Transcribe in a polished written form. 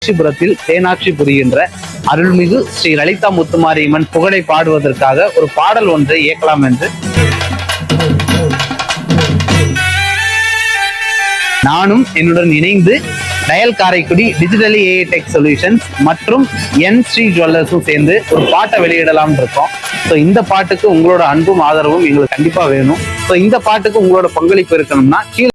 காஞ்சிபுரத்தில் தேனாட்சி புரிகின்ற அருள்மிகு ஸ்ரீ லலிதா முத்துமாரியம்மன் புகழை பாடுவதற்காக ஒரு பாடல் ஒன்றை இயக்கலாம் என்று நானும் என்னுடன் இணைந்து dial Karaikudi digitally AI tech solutions மற்றும் என் ஸ்ரீ ஜுவல்லர்ஸும் சேர்ந்து ஒரு பாட்டை வெளியிடலாம் இருக்கோம். ஸோ இந்த பாட்டுக்கு உங்களோட அன்பும் ஆதரவும் எங்களுக்கு கண்டிப்பா வேணும். ஸோ இந்த பாட்டுக்கு உங்களோட பங்களிப்பு இருக்கணும்னா கீழே